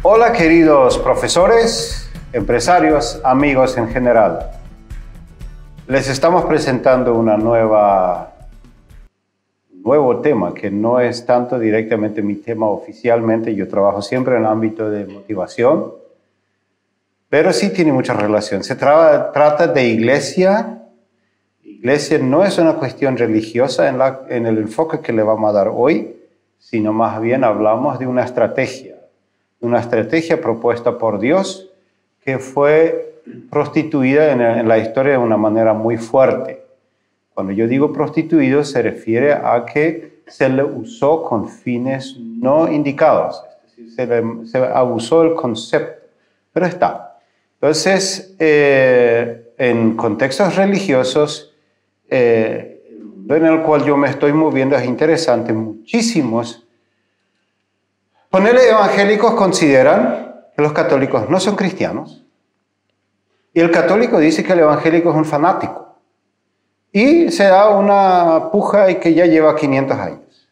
Hola queridos profesores, empresarios, amigos en general. Les estamos presentando un nuevo tema que no es tanto directamente mi tema oficialmente. Yo trabajo siempre en el ámbito de motivación, pero sí tiene mucha relación. Se trata de iglesia. Iglesia no es una cuestión religiosa en el enfoque que le vamos a dar hoy, sino más bien hablamos de una estrategia propuesta por Dios que fue prostituida en la historia de una manera muy fuerte. Cuando yo digo prostituido, se refiere a que se le usó con fines no indicados, es decir, se abusó del concepto, pero está. Entonces, en contextos religiosos, el mundo en el cual yo me estoy moviendo es interesante. Muchísimos evangélicos consideran que los católicos no son cristianos, y el católico dice que el evangélico es un fanático, y se da una puja y que ya lleva 500 años.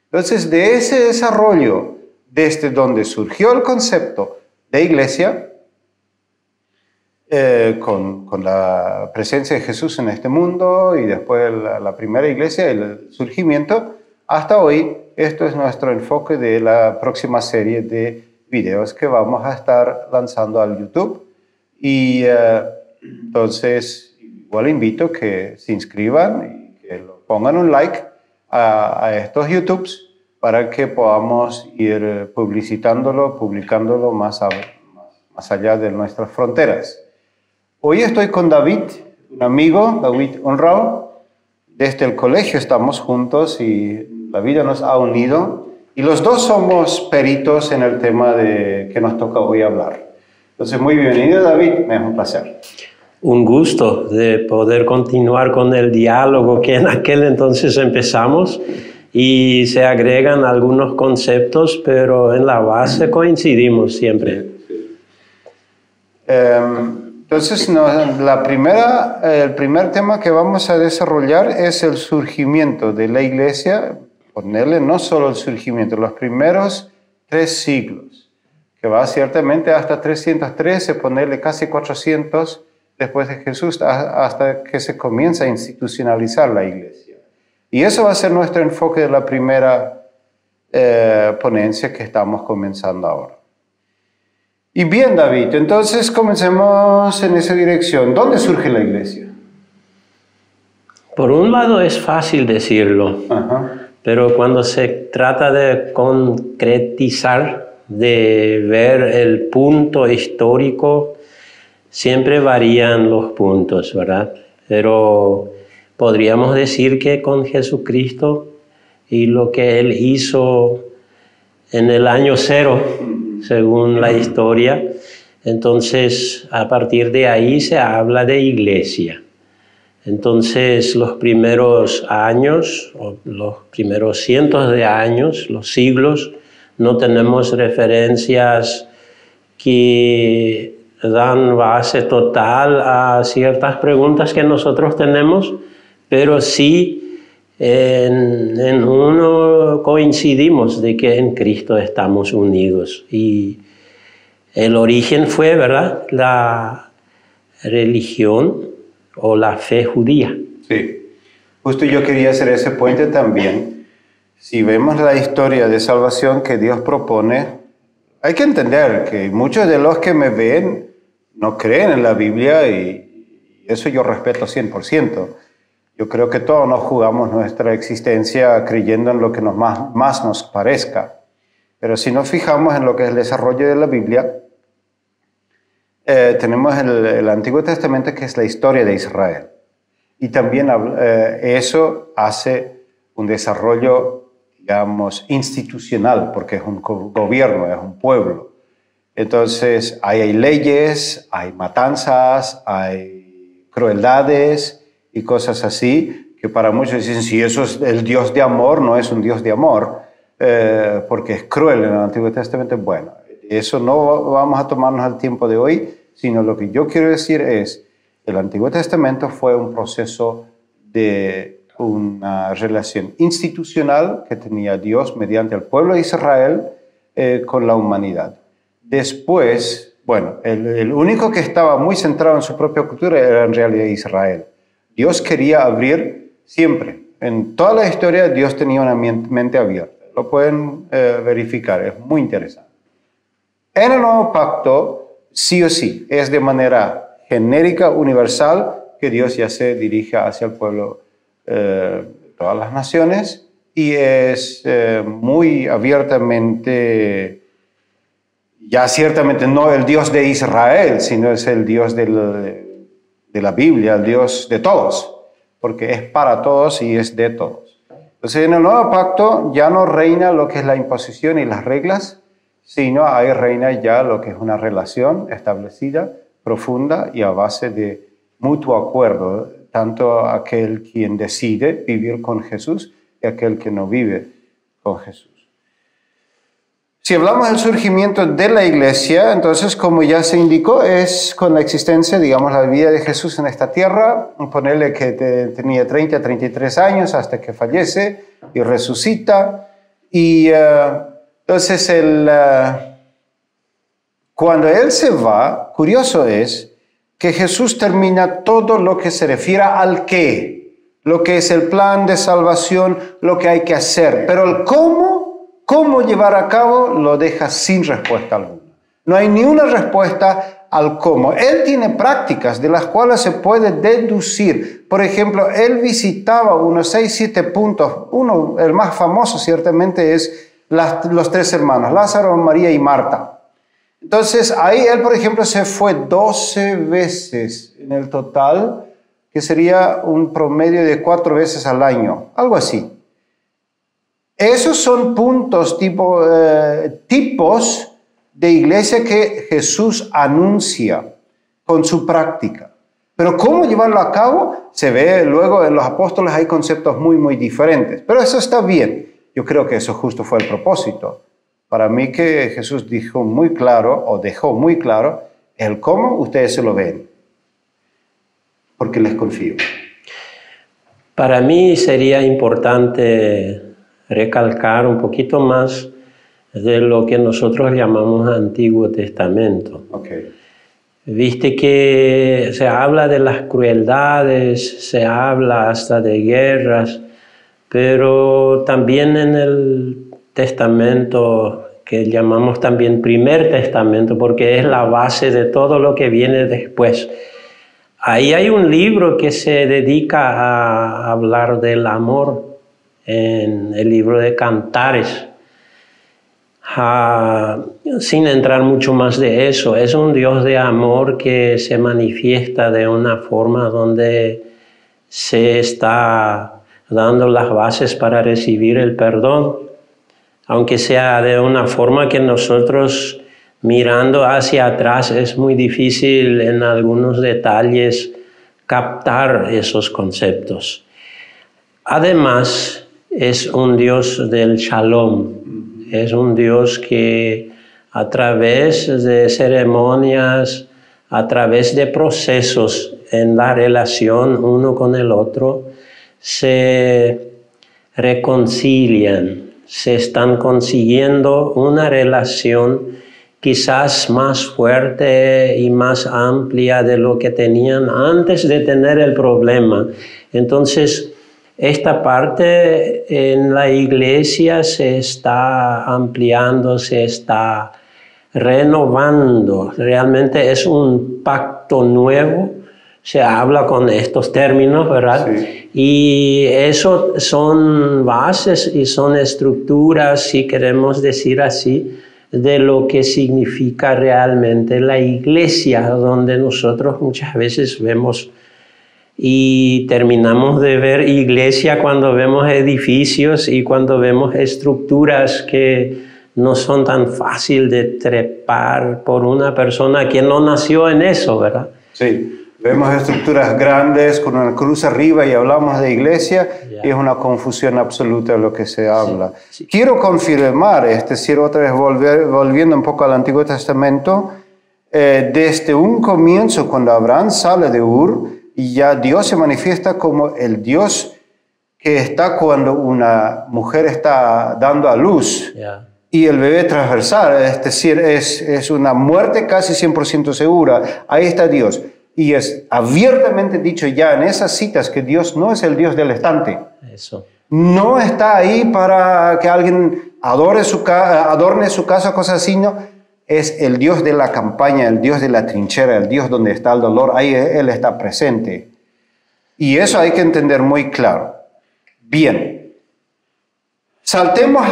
Entonces, de ese desarrollo, desde donde surgió el concepto de iglesia, con la presencia de Jesús en este mundo, y después la primera iglesia, el surgimiento, hasta hoy. Esto es nuestro enfoque de la próxima serie de videos que vamos a estar lanzando al YouTube. Y entonces, igual invito que se inscriban y que pongan un like a estos YouTubes para que podamos ir publicándolo más allá de nuestras fronteras. Hoy estoy con David, un amigo, David Honrado. Desde el colegio estamos juntos y la vida nos ha unido, y los dos somos peritos en el tema que nos toca hoy hablar. Entonces, muy bienvenido, David, me es un placer. Un gusto de poder continuar con el diálogo que en aquel entonces empezamos, y se agregan algunos conceptos, pero en la base coincidimos siempre. Entonces, el primer tema que vamos a desarrollar es el surgimiento de la iglesia. Ponerle no solo el surgimiento, los primeros 3 siglos, que va ciertamente hasta 313, ponerle casi 400 después de Jesús, hasta que se comienza a institucionalizar la iglesia. Y eso va a ser nuestro enfoque de la primera ponencia que estamos comenzando ahora. Y bien, David, entonces comencemos en esa dirección. ¿Dónde surge la iglesia? Por un lado es fácil decirlo. Ajá. Pero cuando se trata de concretizar, de ver el punto histórico, siempre varían los puntos, ¿verdad? Pero podríamos decir que con Jesucristo y lo que Él hizo en el año 0, según la historia, entonces a partir de ahí se habla de iglesia. Entonces, los primeros años, o los primeros cientos de años, los siglos, no tenemos referencias que dan base total a ciertas preguntas que nosotros tenemos, pero sí en uno coincidimos de que en Cristo estamos unidos. Y el origen fue, ¿verdad?, la religión o la fe judía. Sí, justo yo quería hacer ese puente también. Si vemos la historia de salvación que Dios propone, hay que entender que muchos de los que me ven no creen en la Biblia, y eso yo respeto 100%. Yo creo que todos nos jugamos nuestra existencia creyendo en lo que más nos parezca. Pero si nos fijamos en lo que es el desarrollo de la Biblia, tenemos el Antiguo Testamento, que es la historia de Israel. Y también eso hace un desarrollo, digamos, institucional, porque es un gobierno, es un pueblo. Entonces, hay leyes, hay matanzas, hay crueldades y cosas así, que para muchos dicen, si eso es el Dios de amor, no es un Dios de amor, porque es cruel en el Antiguo Testamento. Bueno, eso no vamos a tomarnos el tiempo de hoy, sino lo que yo quiero decir es, el Antiguo Testamento fue un proceso de una relación institucional que tenía Dios mediante el pueblo de Israel con la humanidad. después, bueno, el único que estaba muy centrado en su propia cultura era en realidad Israel. Dios quería abrir siempre. En toda la historia Dios tenía una mente abierta. Lo pueden verificar, es muy interesante. En el Nuevo Pacto, sí o sí, es de manera genérica, universal, que Dios ya se dirige hacia el pueblo de todas las naciones y es muy abiertamente, ya ciertamente no el Dios de Israel, sino es el Dios de la Biblia, el Dios de todos, porque es para todos y es de todos. Entonces en el Nuevo Pacto ya no reina lo que es la imposición y las reglas, sino ahí reina ya lo que es una relación establecida, profunda y a base de mutuo acuerdo, tanto aquel quien decide vivir con Jesús y aquel que no vive con Jesús. Si hablamos del surgimiento de la iglesia, entonces, como ya se indicó, es con la existencia, digamos, la vida de Jesús en esta tierra, ponerle que tenía 30 a 33 años hasta que fallece y resucita, y entonces cuando Él se va, curioso es que Jesús termina todo lo que se refiere al qué, lo que es el plan de salvación, lo que hay que hacer, pero el cómo llevar a cabo, lo deja sin respuesta alguna. No hay ni una respuesta al cómo. Él tiene prácticas de las cuales se puede deducir. Por ejemplo, él visitaba unos 6, 7 puntos. Uno, el más famoso ciertamente es los 3 hermanos, Lázaro, María y Marta. Entonces, ahí él, por ejemplo, se fue 12 veces en el total, que sería un promedio de 4 veces al año, algo así. Esos son puntos, tipos de iglesia que Jesús anuncia con su práctica. Pero cómo llevarlo a cabo, se ve luego en los apóstoles hay conceptos muy, muy diferentes. Pero eso está bien. Yo creo que eso justo fue el propósito. Para mí que Jesús dijo muy claro, o dejó muy claro, el cómo ustedes se lo ven. Porque les confío. Para mí sería importante recalcar un poquito más de lo que nosotros llamamos Antiguo Testamento. Okay. Viste que se habla de las crueldades, se habla hasta de guerras, pero también en el Testamento que llamamos también Primer Testamento, porque es la base de todo lo que viene después. Ahí hay un libro que se dedica a hablar del amor, en el libro de Cantares. Sin entrar mucho más de eso, es un Dios de amor que se manifiesta de una forma donde se está dando las bases para recibir el perdón, aunque sea de una forma que nosotros mirando hacia atrás es muy difícil en algunos detalles captar esos conceptos. Además, es un Dios del Shalom, es un Dios que a través de ceremonias, a través de procesos en la relación uno con el otro, se reconcilian, se están consiguiendo una relación quizás más fuerte y más amplia de lo que tenían antes de tener el problema. Entonces, esta parte en la iglesia se está ampliando, se está renovando. Realmente es un pacto nuevo. Se habla con estos términos, ¿verdad? Sí. Y eso son bases y son estructuras, si queremos decir así, de lo que significa realmente la iglesia, donde nosotros muchas veces vemos y terminamos de ver iglesia cuando vemos edificios y cuando vemos estructuras que no son tan fácil de trepar por una persona que no nació en eso, ¿verdad? Sí, vemos estructuras grandes con una cruz arriba y hablamos de iglesia y es una confusión absoluta de lo que se habla. Sí, sí. Quiero confirmar, es decir, otra vez volviendo un poco al Antiguo Testamento, desde un comienzo cuando Abraham sale de Ur, y ya Dios se manifiesta como el Dios que está cuando una mujer está dando a luz. y el bebé transversal, es decir, es una muerte casi 100% segura. Ahí está Dios. Y es abiertamente dicho ya en esas citas que Dios no es el Dios del estante. Eso. No está ahí para que alguien adorne su casa, cosas así, no. Es el Dios de la campaña, el Dios de la trinchera, el Dios donde está el dolor. Ahí Él está presente. Y eso hay que entender muy claro. Bien. Saltemos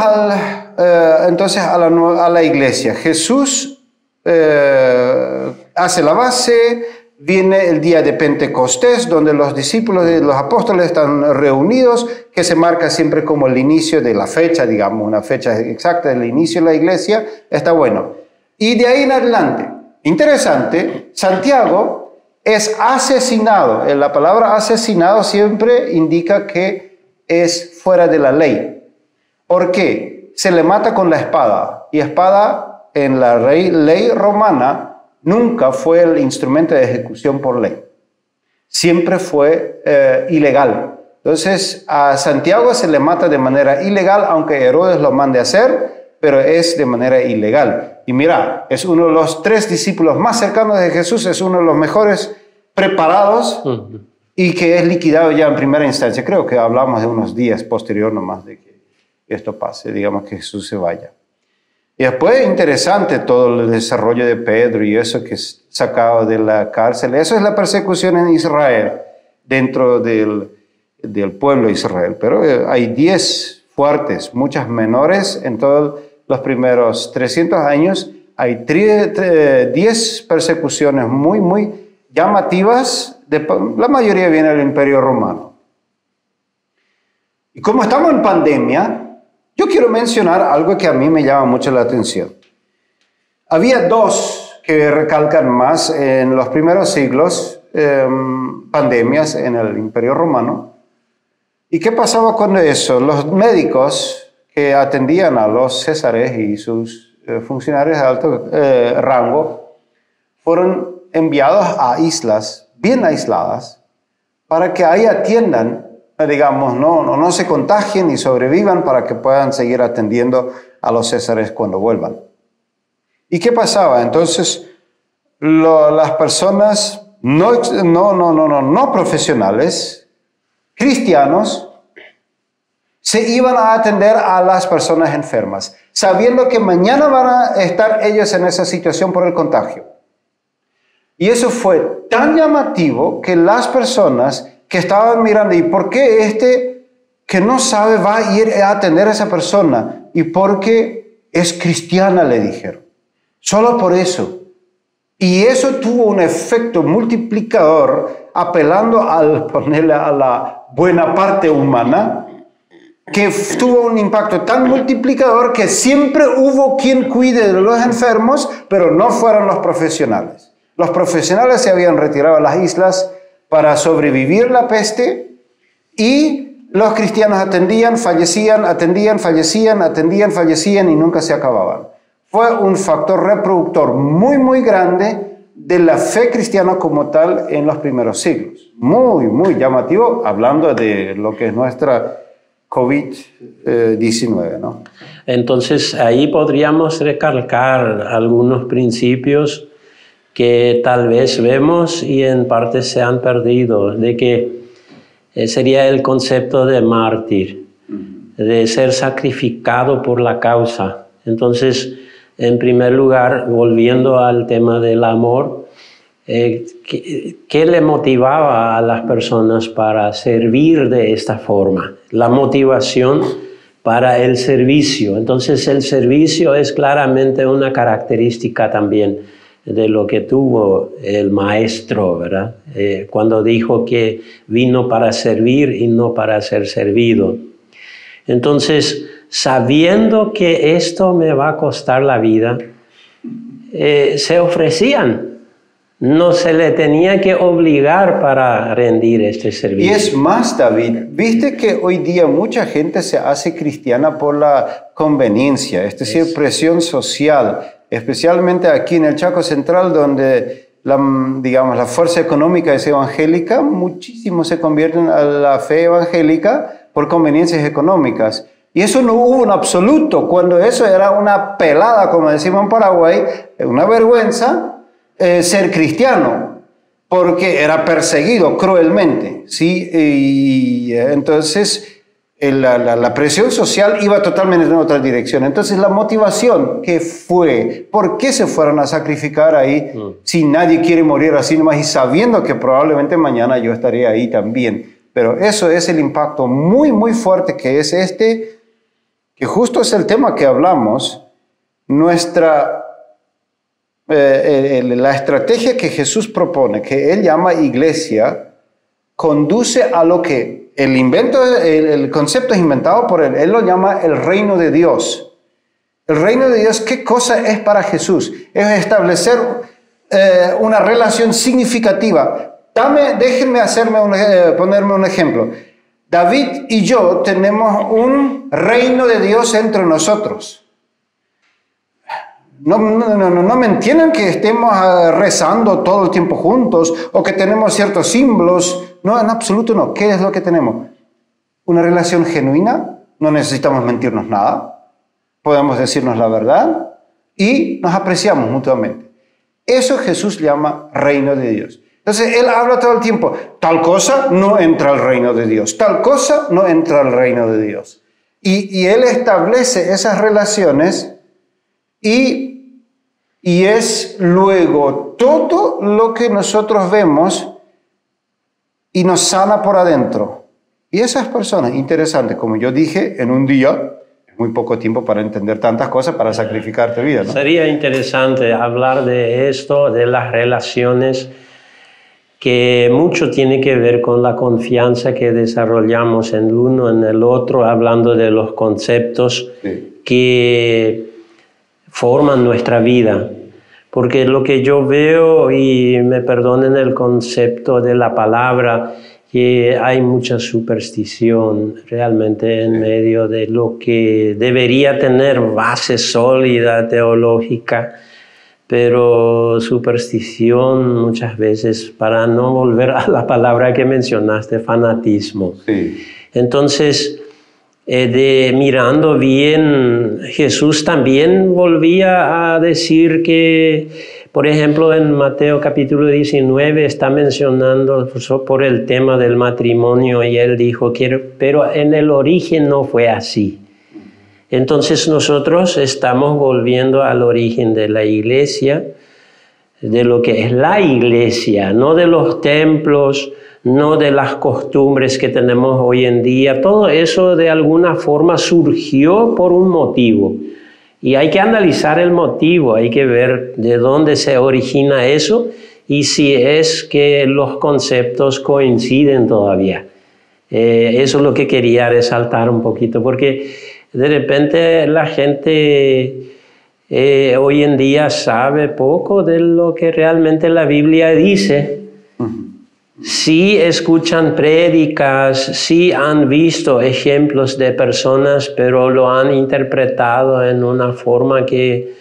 entonces a la iglesia. Jesús hace la base, viene el día de Pentecostés, donde los discípulos de los apóstoles están reunidos, que se marca siempre como el inicio de la fecha, digamos, una fecha exacta del inicio de la iglesia. Está bueno. Y de ahí en adelante, interesante, Santiago es asesinado. La palabra asesinado siempre indica que es fuera de la ley. ¿Por qué? Se le mata con la espada. Y espada en la ley romana nunca fue el instrumento de ejecución por ley. Siempre fue ilegal. Entonces a Santiago se le mata de manera ilegal, aunque Herodes lo mande a hacer, pero es de manera ilegal. Y mira, es uno de los 3 discípulos más cercanos de Jesús, es uno de los mejores preparados y que es liquidado ya en primera instancia. Creo que hablamos de unos días posterior nomás de que esto pase, digamos que Jesús se vaya. Y después interesante todo el desarrollo de Pedro y eso que es sacado de la cárcel. Eso es la persecución en Israel, dentro del pueblo de Israel. Pero hay 10 fuertes, muchas menores en todos los primeros 300 años. Hay 10 persecuciones muy, muy llamativas. La mayoría viene del Imperio Romano. Y como estamos en pandemia, yo quiero mencionar algo que a mí me llama mucho la atención. Había 2 que recalcan más en los primeros siglos, pandemias en el Imperio Romano. ¿Y qué pasaba con eso? Los médicos que atendían a los césares y sus funcionarios de alto rango fueron enviados a islas bien aisladas para que ahí atiendan, digamos, no se contagien y sobrevivan para que puedan seguir atendiendo a los césares cuando vuelvan. ¿Y qué pasaba? Entonces, las personas no profesionales, cristianos, se iban a atender a las personas enfermas, sabiendo que mañana van a estar ellos en esa situación por el contagio. Y eso fue tan llamativo que las personas que estaban mirando, ¿y por qué que no sabe va a ir a atender a esa persona? Y porque es cristiana, le dijeron. Solo por eso. Y eso tuvo un efecto multiplicador, apelando ponerle a la buena parte humana, que tuvo un impacto tan multiplicador que siempre hubo quien cuide de los enfermos, pero no fueron los profesionales. Los profesionales se habían retirado a las islas para sobrevivir la peste y los cristianos atendían, fallecían, atendían, fallecían, atendían, fallecían y nunca se acababan. Fue un factor reproductor muy, muy grande de la fe cristiana como tal en los primeros siglos. Muy, muy llamativo, hablando de lo que es nuestra COVID-19, ¿no? Entonces, ahí podríamos recalcar algunos principios que tal vez vemos y en parte se han perdido, de que sería el concepto de mártir, de ser sacrificado por la causa. Entonces, en primer lugar, volviendo al tema del amor, ¿qué le motivaba a las personas para servir de esta forma? La motivación para el servicio. Entonces, el servicio es claramente una característica también de lo que tuvo el maestro, ¿verdad? Cuando dijo que vino para servir y no para ser servido. Entonces, sabiendo que esto me va a costar la vida, se ofrecían. No se le tenía que obligar para rendir este servicio. Y es más, David, viste que hoy día mucha gente se hace cristiana por la conveniencia, es decir, presión social, especialmente aquí en el Chaco Central, donde la fuerza económica es evangélica, muchísimos se convierten a la fe evangélica por conveniencias económicas. Y eso no hubo en absoluto, cuando eso era una pelada, como decimos en Paraguay, una vergüenza ser cristiano, porque era perseguido cruelmente, ¿sí? Y entonces la presión social iba totalmente en otra dirección. Entonces la motivación que fue, ¿por qué se fueron a sacrificar ahí si nadie quiere morir así nomás y sabiendo que probablemente mañana yo estaré ahí también? Pero eso es el impacto muy, muy fuerte que es que justo es el tema que hablamos, la estrategia que Jesús propone, que Él llama iglesia, conduce a lo que el concepto es inventado por Él. Él lo llama el reino de Dios. El reino de Dios, ¿qué cosa es para Jesús? Es establecer una relación significativa. Déjenme ponerme un ejemplo. David y yo tenemos un reino de Dios entre nosotros. No me entiendan que estemos rezando todo el tiempo juntos o que tenemos ciertos símbolos. No, en absoluto no. ¿Qué es lo que tenemos? Una relación genuina. No necesitamos mentirnos nada. Podemos decirnos la verdad y nos apreciamos mutuamente. Eso Jesús llama reino de Dios. Entonces, Él habla todo el tiempo, tal cosa no entra al reino de Dios, tal cosa no entra al reino de Dios. Y Él establece esas relaciones y es luego todo lo que nosotros vemos y nos sana por adentro. Y esas personas, interesante, como yo dije, en un día, es muy poco tiempo para entender tantas cosas, para sacrificar tu vida, ¿no? Sería interesante hablar de esto, de las relaciones, que mucho tiene que ver con la confianza que desarrollamos en el uno, en el otro, hablando de los conceptos que forman nuestra vida. Porque lo que yo veo, y me perdonen el concepto de la palabra, que hay mucha superstición realmente en medio de lo que debería tener base sólida teológica, pero superstición muchas veces, para no volver a la palabra que mencionaste, fanatismo. Sí. Entonces, mirando bien, Jesús también volvía a decir que, por ejemplo, en Mateo capítulo 19 está mencionando por el tema del matrimonio y Él dijo, pero en el origen no fue así. Entonces nosotros estamos volviendo al origen de la iglesia, de lo que es la iglesia, no de los templos, no de las costumbres que tenemos hoy en día. Todo eso de alguna forma surgió por un motivo. Y hay que analizar el motivo, hay que ver de dónde se origina eso y si es que los conceptos coinciden todavía. Eso es lo que quería resaltar un poquito, porque de repente la gente hoy en día sabe poco de lo que realmente la Biblia dice. Sí escuchan prédicas, sí han visto ejemplos de personas, pero lo han interpretado en una forma que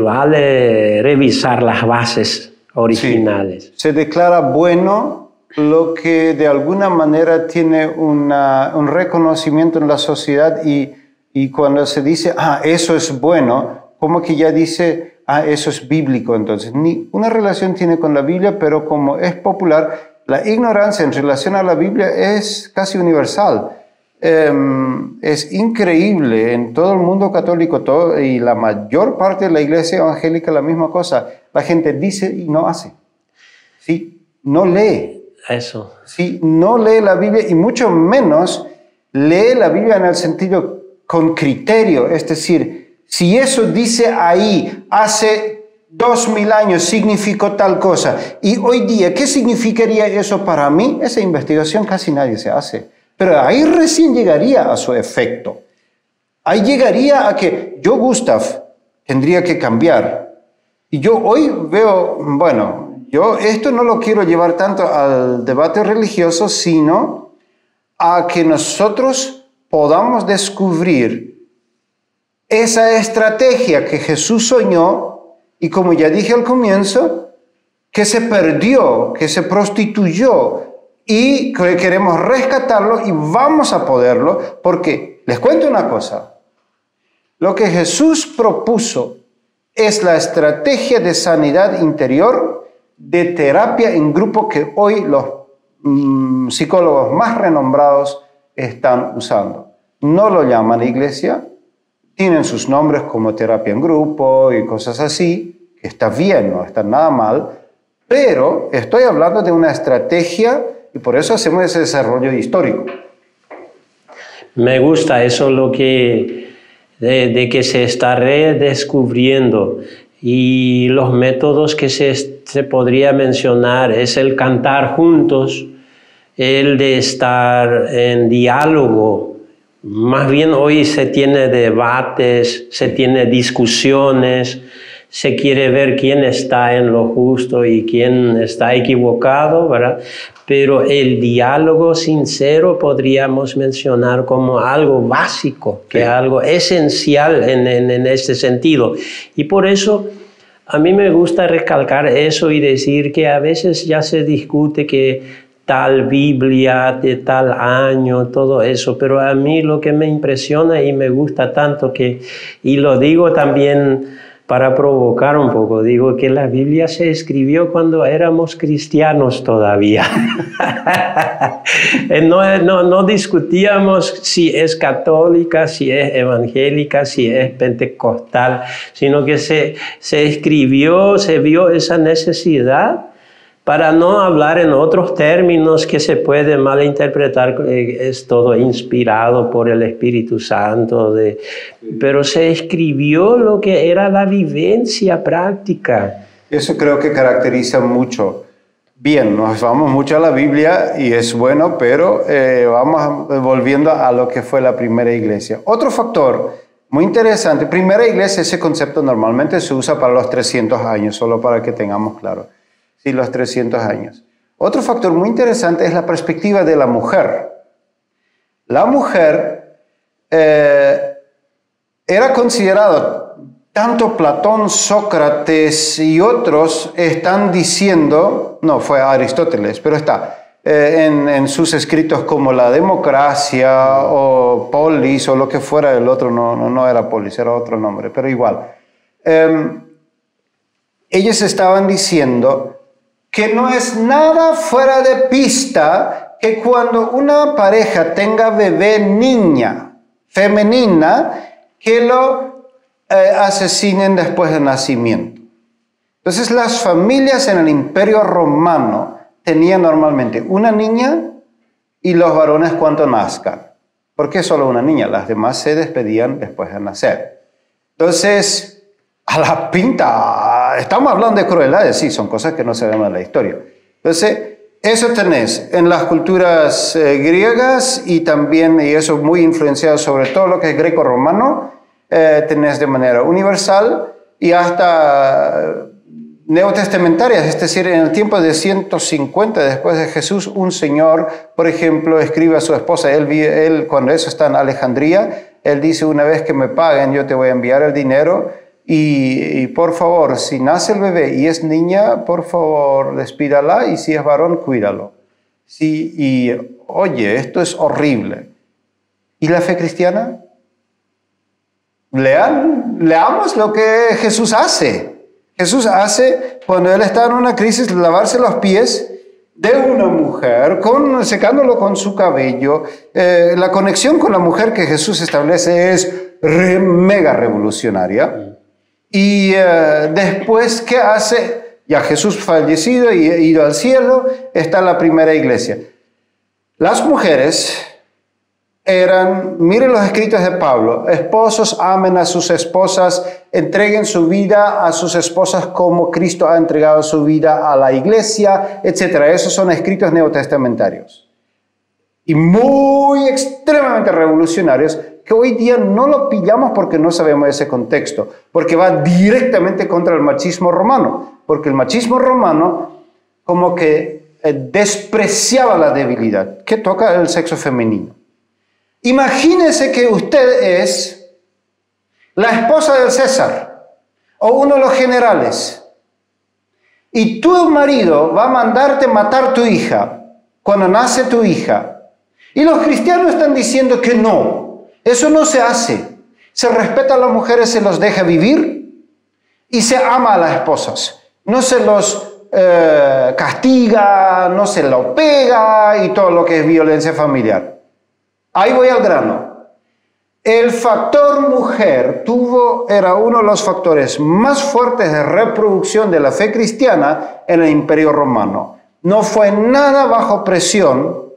vale revisar las bases originales. Sí. Se declara bueno lo que de alguna manera tiene un reconocimiento en la sociedad y cuando se dice, eso es bueno, como que ya dice, eso es bíblico. Entonces, ni una relación tiene con la Biblia, pero como es popular, la ignorancia en relación a la Biblia es casi universal. Es increíble en todo el mundo católico y la mayor parte de la iglesia evangélica la misma cosa. La gente dice y no hace. ¿Sí? No lee. Eso. Sí, no lee la Biblia y mucho menos lee la Biblia en el sentido con criterio. Es decir, si eso dice ahí hace 2000 años significó tal cosa y hoy día, ¿qué significaría eso para mí? Esa investigación casi nadie se hace. Pero ahí recién llegaría a su efecto. Ahí llegaría a que yo, Gustav, tendría que cambiar. Y yo hoy veo, yo esto no lo quiero llevar tanto al debate religioso, sino a que nosotros podamos descubrir esa estrategia que Jesús soñó y, como ya dije al comienzo, que se perdió, que se prostituyó y que queremos rescatarlo y vamos a poderlo porque Les cuento una cosa. Lo que Jesús propuso es la estrategia de sanidad interior de terapia en grupo que hoy los psicólogos más renombrados están usando. No lo llaman iglesia, tienen sus nombres como terapia en grupo y cosas así, que está bien, no está nada mal, pero estoy hablando de una estrategia y por eso hacemos ese desarrollo histórico. Me gusta eso, lo que de que se está redescubriendo, y los métodos que se podría mencionar es el cantar juntos, el de estar en diálogo. Más bien hoy se tiene debates, se tiene discusiones, se quiere ver quién está en lo justo y quién está equivocado, ¿verdad? Pero el diálogo sincero podríamos mencionar como algo básico, que es algo esencial en este sentido. Y por eso a mí me gusta recalcar eso y decir que a veces ya se discute que tal Biblia de tal año, todo eso, pero a mí lo que me impresiona y me gusta tanto y lo digo también para provocar un poco, digo que la Biblia se escribió cuando éramos cristianos todavía. No discutíamos si es católica, si es evangélica, si es pentecostal, sino que se escribió, se vio esa necesidad, para no hablar en otros términos que se puede malinterpretar, es todo inspirado por el Espíritu Santo, pero se escribió lo que era la vivencia práctica. Eso creo que caracteriza mucho. Bien, nos vamos mucho a la Biblia y es bueno, pero vamos volviendo a lo que fue la primera iglesia. Otro factor muy interesante, primera iglesia, ese concepto normalmente se usa para los 300 años, solo para que tengamos claro. Sí, los 300 años. Otro factor muy interesante es la perspectiva de la mujer. La mujer era considerada, tanto Platón, Sócrates y otros están diciendo, no, fue Aristóteles, pero está en sus escritos como La Democracia o Polis o lo que fuera, el otro no era Polis, era otro nombre, pero igual. Ellos estaban diciendo que no es nada fuera de pista que cuando una pareja tenga bebé niña, femenina, que lo asesinen después del nacimiento. Entonces las familias en el Imperio Romano tenían normalmente una niña y los varones cuando nazcan. ¿Por qué solo una niña? Las demás se despedían después de nacer. Entonces, a la pinta, estamos hablando de crueldades, sí, son cosas que no se ven en la historia. Entonces, eso tenés en las culturas griegas y también, y eso muy influenciado sobre todo lo que es greco-romano, tenés de manera universal y hasta neotestamentarias, es decir, en el tiempo de 150 después de Jesús, un señor, por ejemplo, escribe a su esposa, él cuando eso está en Alejandría, él dice, una vez que me paguen, yo te voy a enviar el dinero. Y por favor, si nace el bebé y es niña, por favor, despídala, y si es varón, cuídalo. Sí, y oye, esto es horrible. ¿Y la fe cristiana? Leamos lo que Jesús hace. Jesús hace, cuando Él está en una crisis, lavarse los pies de una mujer, secándolo con su cabello. La conexión con la mujer que Jesús establece es mega revolucionaria. Y después, ¿qué hace? Ya Jesús fallecido y ido al cielo, está la primera iglesia. Las mujeres eran, miren los escritos de Pablo, esposos amen a sus esposas, entreguen su vida a sus esposas como Cristo ha entregado su vida a la iglesia, etc. Esos son escritos neotestamentarios. Y muy extremadamente revolucionarios, que hoy día no lo pillamos porque no sabemos ese contexto, porque va directamente contra el machismo romano, porque el machismo romano como que despreciaba la debilidad, que toca el sexo femenino. Imagínese que usted es la esposa del César o uno de los generales y tu marido va a mandarte matar tu hija cuando nace tu hija y los cristianos están diciendo que no. Eso no se hace. Se respeta a las mujeres, se los deja vivir y se ama a las esposas. No se los castiga, no se lo pega y todo lo que es violencia familiar. Ahí voy al grano. El factor mujer era uno de los factores más fuertes de reproducción de la fe cristiana en el Imperio Romano. No fue nada bajo presión,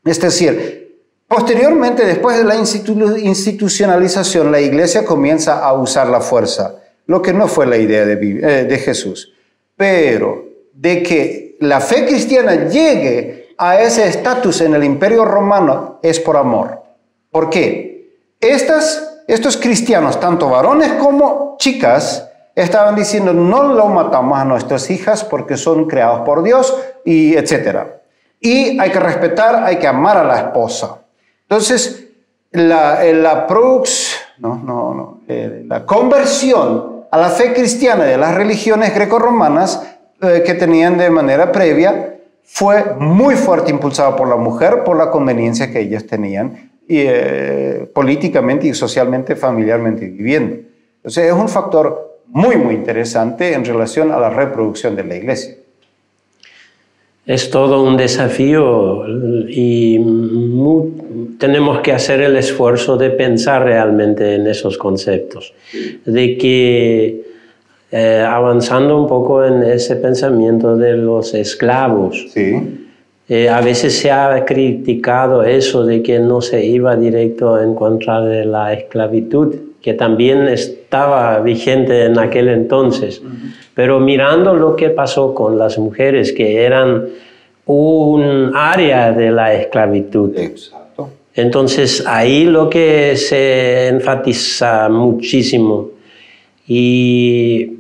es decir, posteriormente, después de la institucionalización, la iglesia comienza a usar la fuerza, lo que no fue la idea de Jesús. Pero de que la fe cristiana llegue a ese estatus en el Imperio Romano es por amor. ¿Por qué? Estos cristianos, tanto varones como chicas, estaban diciendo no lo matamos a nuestras hijas porque son creados por Dios, y etc. Y hay que respetar, hay que amar a la esposa. Entonces, la conversión a la fe cristiana de las religiones grecorromanas que tenían de manera previa fue muy fuerte impulsada por la mujer, por la conveniencia que ellas tenían políticamente y socialmente, familiarmente viviendo. Entonces es un factor muy, muy interesante en relación a la reproducción de la iglesia. Es todo un desafío y tenemos que hacer el esfuerzo de pensar realmente en esos conceptos, de que avanzando un poco en ese pensamiento de los esclavos, sí. A veces se ha criticado eso de que no se iba directo en contra de la esclavitud, que también estaba vigente en aquel entonces. Pero mirando lo que pasó con las mujeres, que eran un área de la esclavitud. Exacto. Entonces ahí lo que se enfatiza muchísimo y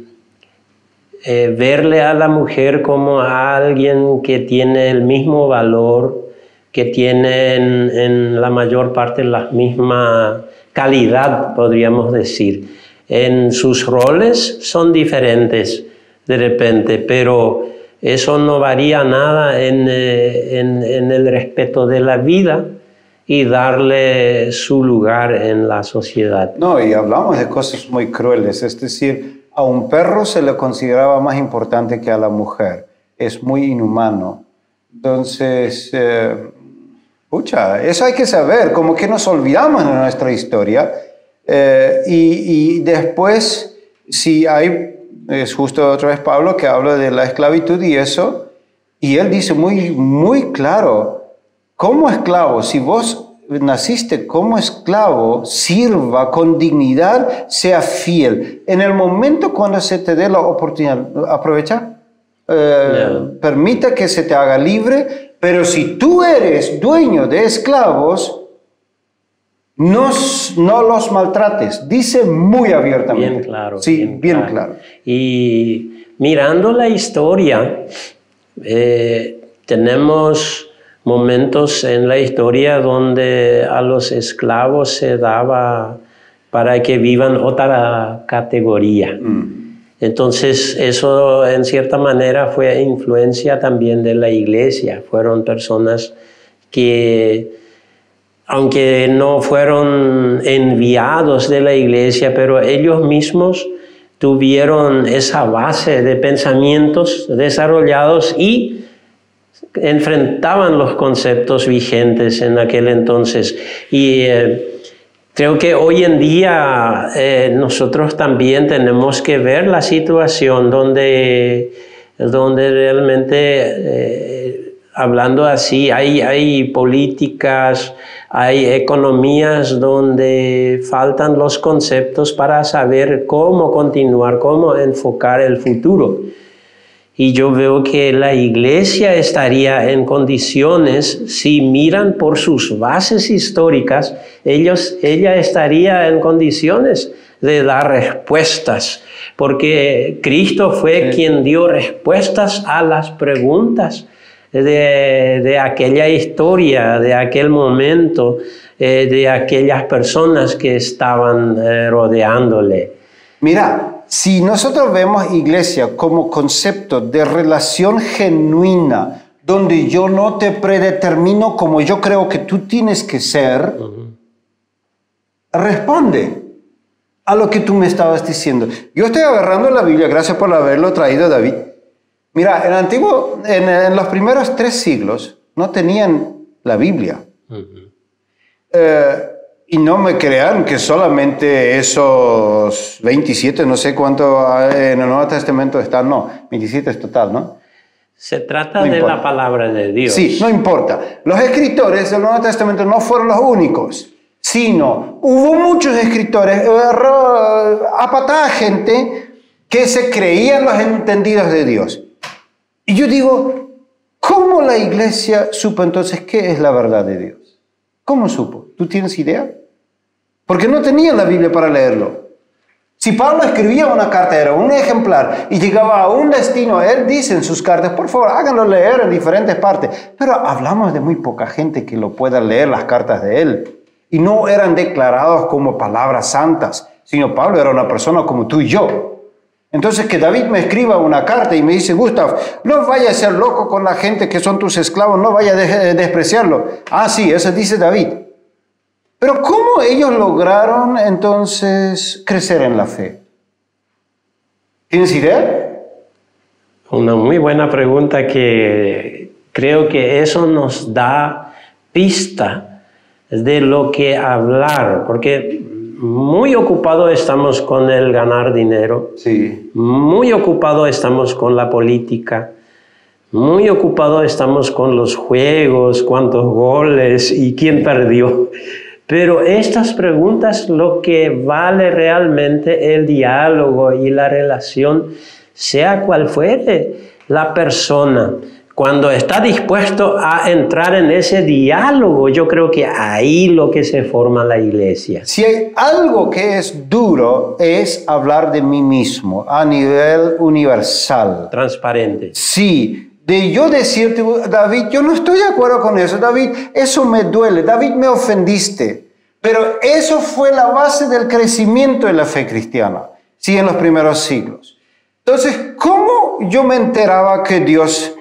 verle a la mujer como a alguien que tiene el mismo valor, que tiene en la mayor parte la misma calidad, podríamos decir. En sus roles son diferentes de repente, pero eso no varía nada en el respeto de la vida y darle su lugar en la sociedad. No, y hablamos de cosas muy crueles, es decir, a un perro se le consideraba más importante que a la mujer. Es muy inhumano. Entonces, eso hay que saber, como que nos olvidamos de nuestra historia. Y después, si es justo otra vez Pablo que habla de la esclavitud y eso, y él dice muy, muy claro, como esclavo, si vos naciste como esclavo, sirva con dignidad, sea fiel. En el momento cuando se te dé la oportunidad, aprovecha, permita que se te haga libre, pero si tú eres dueño de esclavos, no los maltrates. Dice muy abiertamente. Bien claro. Sí, bien claro. Y mirando la historia, tenemos momentos en la historia donde a los esclavos se daba para que vivan otra categoría. Entonces eso en cierta manera fue influencia también de la iglesia. Fueron personas que, aunque no fueron enviados de la iglesia, pero ellos mismos tuvieron esa base de pensamientos desarrollados y enfrentaban los conceptos vigentes en aquel entonces. Y creo que hoy en día nosotros también tenemos que ver la situación donde realmente, hablando así, hay políticas, hay economías donde faltan los conceptos para saber cómo continuar, cómo enfocar el futuro. Y yo veo que la iglesia estaría en condiciones, si miran por sus bases históricas, ella estaría en condiciones de dar respuestas, porque Cristo fue quien dio respuestas a las preguntas de aquella historia, de aquel momento, de aquellas personas que estaban rodeándole. Mira, si nosotros vemos iglesia como concepto de relación genuina, donde yo no te predetermino como yo creo que tú tienes que ser, responde a lo que tú me estabas diciendo. Yo estoy agarrando la Biblia, gracias por haberlo traído, David. Mira, en los primeros 3 siglos no tenían la Biblia. Y no me crean que solamente esos 27, no sé cuánto en el Nuevo Testamento están, no, 27 es total, ¿no? Se trata de la palabra de Dios. Sí, no importa. Los escritores del Nuevo Testamento no fueron los únicos, sino hubo muchos escritores, a patada gente que se creían los entendidos de Dios. Y yo digo, ¿cómo la iglesia supo entonces qué es la verdad de Dios? ¿Cómo supo? ¿Tú tienes idea? Porque no tenían la Biblia para leerlo. Si Pablo escribía una carta, era un ejemplar, y llegaba a un destino, él dice en sus cartas, por favor, háganlo leer en diferentes partes. Pero hablamos de muy poca gente que lo pueda leer las cartas de él. Y no eran declarados como palabras santas, sino Pablo era una persona como tú y yo. Entonces que David me escriba una carta y me dice, Gustav, no vayas a ser loco con la gente que son tus esclavos, no vayas a despreciarlo. Ah, sí, eso dice David. Pero ¿cómo ellos lograron entonces crecer en la fe? ¿Tienes idea? Una muy buena pregunta que creo que eso nos da pista de lo que hablar, porque muy ocupado estamos con el ganar dinero, Sí. muy ocupado estamos con la política, muy ocupado estamos con los juegos, cuántos goles y quién perdió. Pero estas preguntas, lo que vale realmente el diálogo y la relación, sea cual fuere la persona, cuando está dispuesto a entrar en ese diálogo, yo creo que ahí lo que se forma la iglesia. Si hay algo que es duro, es hablar de mí mismo a nivel universal. Transparente. Sí. De yo decirte, David, yo no estoy de acuerdo con eso. David, eso me duele. David, me ofendiste. Pero eso fue la base del crecimiento de la fe cristiana. Sí, en los primeros siglos. Entonces, ¿cómo yo me enteraba que Dios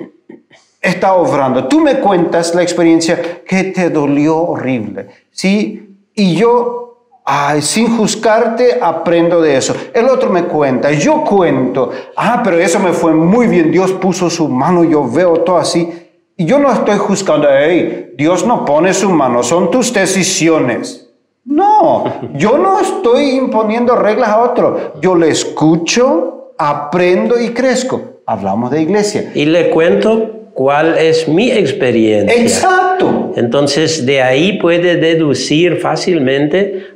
está obrando? Tú me cuentas la experiencia que te dolió horrible. Sí, y yo... sin juzgarte, aprendo de eso. El otro me cuenta, yo cuento. Pero eso me fue muy bien. Dios puso su mano, yo veo todo así. Y yo no estoy juzgando. Dios no pone su mano, son tus decisiones. No, yo no estoy imponiendo reglas a otro. Yo le escucho, aprendo y crezco. Hablamos de iglesia. Y le cuento cuál es mi experiencia. Exacto. Entonces, de ahí puede deducir fácilmente,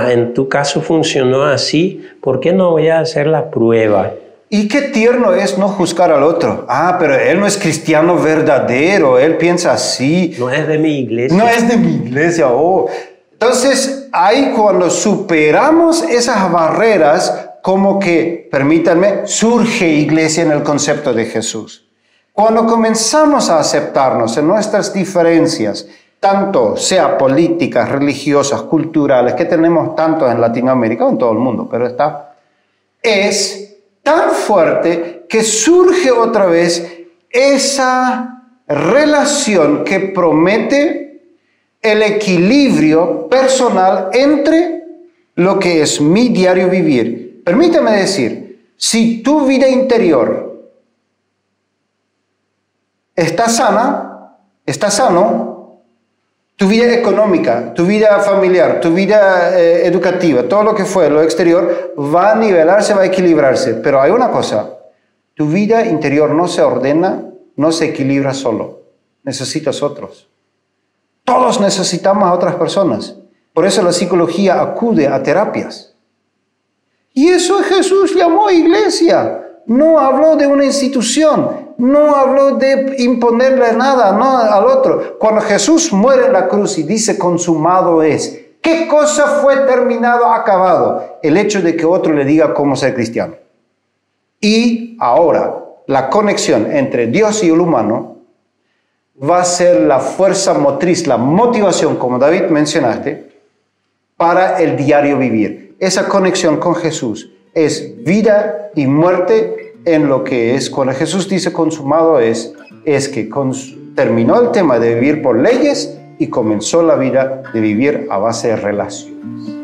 en tu caso funcionó así, ¿por qué no voy a hacer la prueba? Y qué tierno es no juzgar al otro. Pero él no es cristiano verdadero, él piensa así. No es de mi iglesia. No es de mi iglesia, Entonces, ahí cuando superamos esas barreras, como que, permítanme, surge iglesia en el concepto de Jesús. Cuando comenzamos a aceptarnos en nuestras diferencias, tanto sea políticas, religiosas, culturales, que tenemos tanto en Latinoamérica o en todo el mundo, pero es tan fuerte que surge otra vez esa relación que promete el equilibrio personal entre lo que es mi diario vivir. Permítame decir, si tu vida interior está sano, tu vida económica, tu vida familiar, tu vida educativa, todo lo que fue, lo exterior, va a nivelarse, va a equilibrarse. Pero hay una cosa, tu vida interior no se ordena, no se equilibra solo. Necesitas otros. Todos necesitamos a otras personas. Por eso la psicología acude a terapias. Y eso Jesús llamó iglesia. No habló de una institución. No habló de imponerle nada al otro. Cuando Jesús muere en la cruz y dice consumado es, ¿qué cosa fue terminado, acabado? El hecho de que otro le diga cómo ser cristiano. Y ahora, la conexión entre Dios y el humano va a ser la fuerza motriz, la motivación, como David mencionaste, para el diario vivir. Esa conexión con Jesús es vida y muerte en lo que es. Cuando Jesús dice consumado es que terminó el tema de vivir por leyes y comenzó la vida de vivir a base de relaciones.